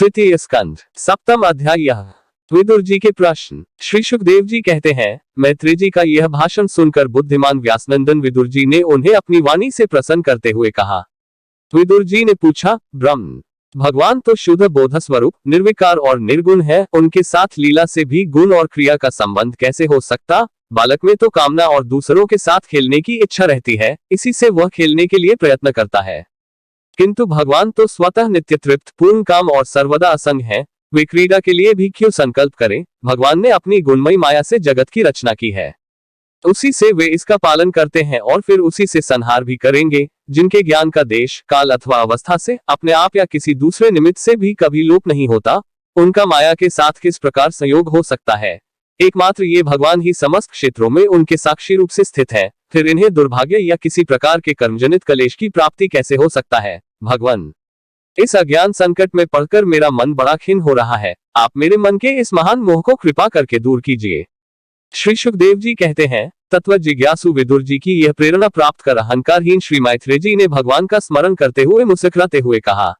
तृतीय स्कंध सप्तम अध्याय। यह विदुर जी के प्रश्न। श्री सुखदेव जी कहते हैं, मैत्री जी का यह भाषण सुनकर बुद्धिमान व्यासनंदन विदुर जी ने उन्हें अपनी वाणी से प्रसन्न करते हुए कहा। विदुर जी ने पूछा, ब्रह्म भगवान तो शुद्ध बोध स्वरूप निर्विकार और निर्गुण है, उनके साथ लीला से भी गुण और क्रिया का संबंध कैसे हो सकता? बालक में तो कामना और दूसरों के साथ खेलने की इच्छा रहती है, इसी से वह खेलने के लिए प्रयत्न करता है। किंतु भगवान तो स्वतः नित्य तृप्त, पूर्ण काम और सर्वदा असंग है, वे क्रीड़ा के लिए भी क्यों संकल्प करें? भगवान ने अपनी गुणमयी माया से जगत की रचना की है, उसी से वे इसका पालन करते हैं और फिर उसी से संहार भी करेंगे। जिनके ज्ञान का देश काल अथवा अवस्था से, अपने आप या किसी दूसरे निमित्त से भी कभी लोप नहीं होता, उनका माया के साथ किस प्रकार संयोग हो सकता है? एकमात्र ये भगवान ही समस्त क्षेत्रों में उनके साक्षी रूप से स्थित है, फिर इन्हें दुर्भाग्य या किसी प्रकार के कर्मजनित कलेश की प्राप्ति कैसे हो सकता है? भगवान, इस अज्ञान संकट में पड़कर मेरा मन बड़ा खिन्न हो रहा है, आप मेरे मन के इस महान मोह को कृपा करके दूर कीजिए। श्री सुखदेव जी कहते हैं, तत्व जिज्ञासु विदुर जी की यह प्रेरणा प्राप्त कर अहंकारहीन श्री मैत्रेय जी ने भगवान का स्मरण करते हुए मुस्कुराते हुए कहा।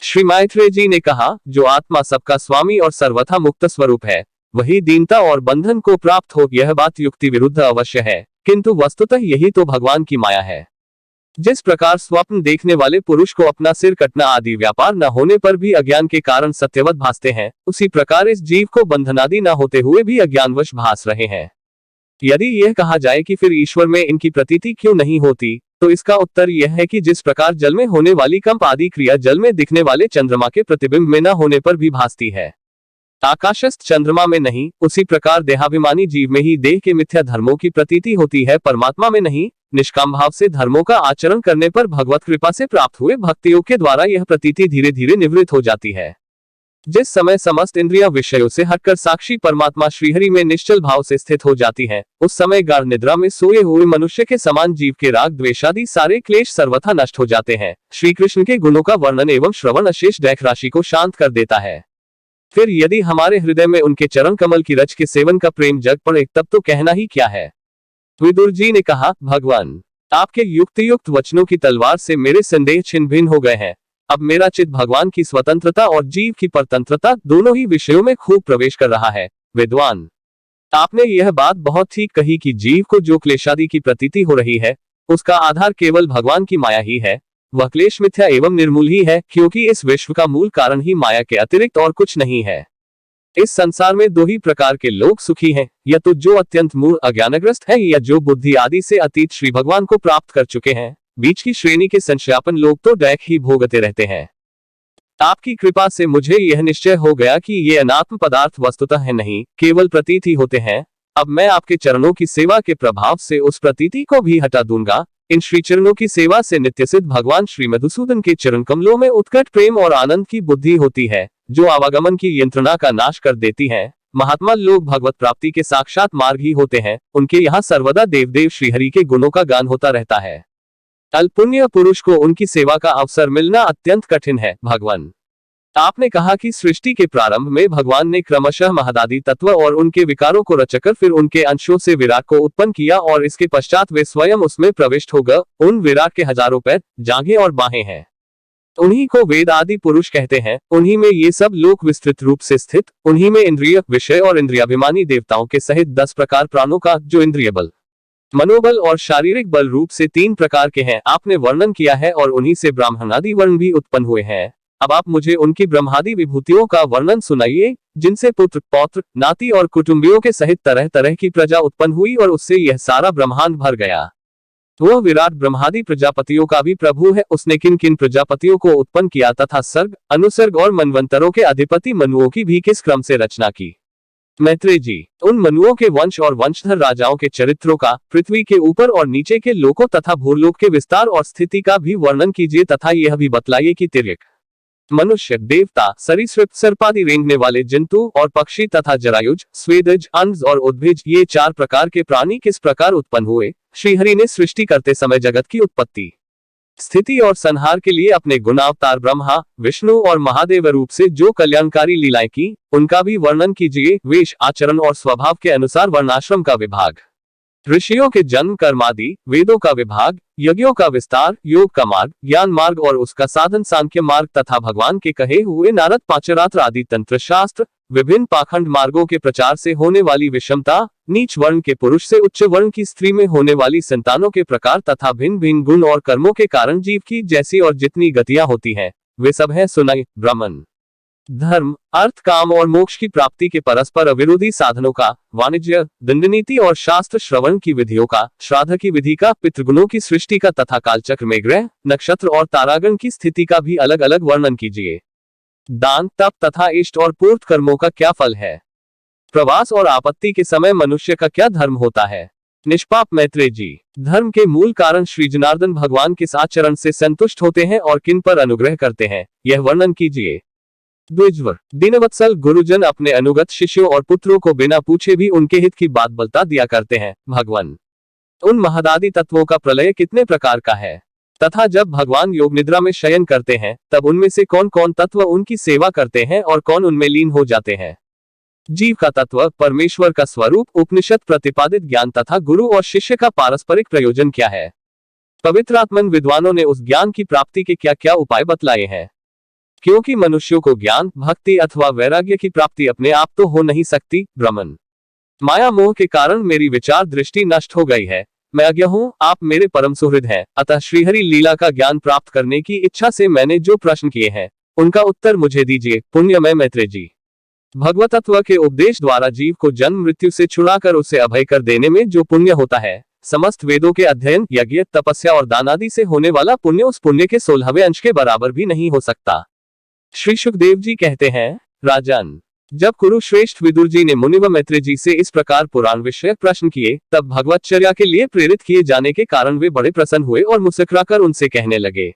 श्री मैत्रेय जी ने कहा, जो आत्मा सबका स्वामी और सर्वथा मुक्त स्वरूप है, वही दीनता और बंधन को प्राप्त हो। यह बात युक्ति विरुद्ध अवश्य है, किंतु वस्तुतः यही तो भगवान की माया है। जिस प्रकार स्वप्न देखने वाले पुरुष को अपना सिर कटना आदि व्यापार न होने पर भी अज्ञान के कारण सत्यवत भासते हैं, उसी प्रकार इस जीव को बंधनादि न होते हुए भी अज्ञानवश भास रहे हैं। यदि यह कहा जाए कि फिर ईश्वर में इनकी प्रतीति क्यों नहीं होती, तो इसका उत्तर यह है कि जिस प्रकार जल में होने वाली कंप आदि क्रिया जल में दिखने वाले चंद्रमा के प्रतिबिंब में न होने पर भी भासती है, आकाशस्थ चंद्रमा में नहीं, उसी प्रकार देहाभिमानी जीव में ही देह के मिथ्या धर्मों की प्रतीति होती है, परमात्मा में नहीं। निष्काम भाव से धर्मों का आचरण करने पर भगवत कृपा से प्राप्त हुए भक्ति योग के द्वारा यह प्रतीति धीरे धीरे निवृत्त हो जाती है। जिस समय समस्त इंद्रियां विषयों से हटकर साक्षी परमात्मा श्रीहरि में निश्चल भाव से स्थित हो जाती हैं, उस समय गाढ़ निद्रा में सोए हुए मनुष्य के समान जीव के राग द्वेषादि सारे क्लेश सर्वथा नष्ट हो जाते हैं। श्री कृष्ण के गुणों का वर्णन एवं श्रवण अशेष दैख राशि को शांत कर देता है। फिर यदि हमारे हृदय में उनके चरण कमल की रज के सेवन का प्रेम जग पड़े, तब तो कहना ही क्या है। विदुर जी ने कहा, भगवान, आपके युक्त वचनों की तलवार से मेरे संदेह छिन्न भिन्न हो गए हैं। अब मेरा चित्त भगवान की स्वतंत्रता और जीव की परतंत्रता दोनों ही विषयों में खूब प्रवेश कर रहा है। विद्वान, आपने यह बात बहुत ठीक कही कि जीव को जो क्लेशादि की प्रतीति हो रही है, उसका आधार केवल भगवान की माया ही है। वह क्लेश मिथ्या एवं निर्मूल ही है, क्योंकि इस विश्व का मूल कारण ही माया के अतिरिक्त और कुछ नहीं है। इस संसार में दो ही प्रकार के लोग सुखी हैं, या तो जो अत्यंत मूढ़ अज्ञानग्रस्त है, या जो बुद्धि आदि से अतीत श्री भगवान को प्राप्त कर चुके हैं। बीच की श्रेणी के संशयापन लोग तो दैख ही भोगते रहते हैं। आपकी कृपा से मुझे यह निश्चय हो गया कि ये अनात्म पदार्थ वस्तुतः है नहीं, केवल प्रतीत ही होते हैं। अब मैं आपके चरणों की सेवा के प्रभाव से उस प्रतीति को भी हटा दूंगा। इन श्री चरणों की सेवा से नित्य सिद्ध भगवान श्री मधुसूदन के चरण कमलों में उत्कट प्रेम और आनंद की बुद्धि होती है, जो आवागमन की यंत्रणा का नाश कर देती है। महात्मा लोग भगवत प्राप्ति के साक्षात मार्ग ही होते हैं, उनके यहाँ सर्वदा देवदेव श्रीहरि के गुणों का गान होता रहता है। अल्पुण्य पुरुष को उनकी सेवा का अवसर मिलना अत्यंत कठिन है। भगवान, आपने कहा कि सृष्टि के प्रारंभ में भगवान ने क्रमशः महदादि तत्व और उनके विकारों को रचकर फिर उनके अंशों से विराट को उत्पन्न किया, और इसके पश्चात वे स्वयं उसमें प्रविष्ट हो गए। उन विराट के हजारों पैर, जांघें और बाहें हैं, उन्हीं को वेद आदि पुरुष कहते हैं। उन्हीं में ये सब लोक विस्तृत रूप से स्थित, उन्हीं में इंद्रिय, विषय और इंद्रियाभिमानी देवताओं के सहित 10 प्रकार प्राणों का, जो इंद्रिय बल, मनोबल और शारीरिक बल रूप से 3 प्रकार के हैं, आपने वर्णन किया है, और उन्हीं से ब्राह्मणादि वर्ण भी उत्पन्न हुए हैं। अब आप मुझे उनकी ब्रह्मादि विभूतियों का वर्णन सुनाइए, जिनसे पुत्र, पौत्र, नाती और कुटुंबियों के सहित तरह तरह की प्रजा उत्पन्न हुई, और उससे यह सारा ब्रह्मांड भर गया। वह विराट ब्रह्मादि प्रजापतियों का भी प्रभु है। उसने किन किन प्रजापतियों को उत्पन्न किया, तथा सर्ग, अनुसर्ग और मनवंतरों के अधिपति मनुओं की भी किस क्रम से रचना की। मैत्रेय जी, उन मनुओं के वंश और वंशधर राजाओं के चरित्रों का, पृथ्वी के ऊपर और नीचे के लोकों तथा भूलोक के विस्तार और स्थिति का भी वर्णन कीजिए, तथा यह भी बतलाइए कि तिर्यक, मनुष्य, देवता, सरीसृप, सर्पादि रेंगने वाले जंतु और पक्षी तथा जरायुज, स्वेदज, अंश और उद्भिज, ये 4 प्रकार के प्राणी किस प्रकार उत्पन्न हुए। श्रीहरि ने सृष्टि करते समय जगत की उत्पत्ति, स्थिति और संहार के लिए अपने गुणावतार ब्रह्मा, विष्णु और महादेव रूप से जो कल्याणकारी लीलाएं की, उनका भी वर्णन कीजिए। वेश, आचरण और स्वभाव के अनुसार वर्णाश्रम का विभाग, ऋषियों के जन्म, कर्मादि, वेदों का विभाग, यज्ञों का विस्तार, योग का मार्ग, ज्ञान मार्ग और उसका साधन सांख्य मार्ग तथा भगवान के कहे हुए नारद पांचरात्र आदि तंत्र शास्त्र, विभिन्न पाखंड मार्गों के प्रचार से होने वाली विषमता, नीच वर्ण के पुरुष से उच्च वर्ण की स्त्री में होने वाली संतानों के प्रकार तथा भिन्न भिन्न गुण और कर्मों के कारण जीव की जैसी और जितनी गतियां होती हैं, वे सब है सुनाई। ब्राह्मण धर्म, अर्थ, काम और मोक्ष की प्राप्ति के परस्पर अविरोधी साधनों का, वाणिज्य, दंडनीति और शास्त्र श्रवण की विधियों का, श्राद्ध की विधि का, पितृगुणों की सृष्टि का तथा कालचक्र में ग्रह, नक्षत्र और तारागण की स्थिति का भी अलग अलग वर्णन कीजिए। दान, तप तथा इष्ट और पूर्व कर्मों का क्या फल है? प्रवास और आपत्ति के समय मनुष्य का क्या धर्म होता है? निष्पाप मैत्रेय जी, धर्म के मूल कारण श्री जनार्दन भगवान किस आचरण से संतुष्ट होते हैं और किन पर अनुग्रह करते हैं, यह वर्णन कीजिए। द्विजवर, दीनवत्सल गुरुजन अपने अनुगत शिष्यों और पुत्रों को बिना पूछे भी उनके हित की बात बता दिया करते हैं। भगवान, उन महदादि तत्वों का प्रलय कितने प्रकार का है तथा जब भगवान योग निद्रा में शयन करते हैं तब उनमें से कौन कौन तत्व उनकी सेवा करते हैं और कौन उनमें लीन हो जाते हैं? जीव का तत्व, परमेश्वर का स्वरूप, उपनिषद प्रतिपादित ज्ञान तथा गुरु और शिष्य का पारस्परिक प्रयोजन क्या है? पवित्र आत्मन विद्वानों ने उस ज्ञान की प्राप्ति के क्या क्या उपाय बतलाए हैं? क्योंकि मनुष्यों को ज्ञान, भक्ति अथवा वैराग्य की प्राप्ति अपने आप तो हो नहीं सकती। ब्राह्मण, माया मोह के कारण मेरी विचार दृष्टि नष्ट हो गई है। मैं अज्ञ हूँ, आप मेरे परम सुहृद हैं, अतः श्रीहरि लीला का ज्ञान प्राप्त करने की इच्छा से मैंने जो प्रश्न किए हैं उनका उत्तर मुझे दीजिए। पुण्यमय मैत्रेय जी, भगवतत्व के उपदेश द्वारा जीव को जन्म मृत्यु से छुड़ाकर उसे अभय कर देने में जो पुण्य होता है, समस्त वेदों के अध्ययन, यज्ञ, तपस्या और दान आदि से होने वाला पुण्य उस पुण्य के 16वें अंश के बराबर भी नहीं हो सकता। श्री सुखदेव जी कहते हैं, राजन, जब कुरुश्रेष्ठ विदुर जी ने मुनि व मैत्रेय जी से इस प्रकार पुराण विषयक प्रश्न किए तब भगवतचर्या के लिए प्रेरित किए जाने के कारण वे बड़े प्रसन्न हुए और मुस्कुराकर उनसे कहने लगे,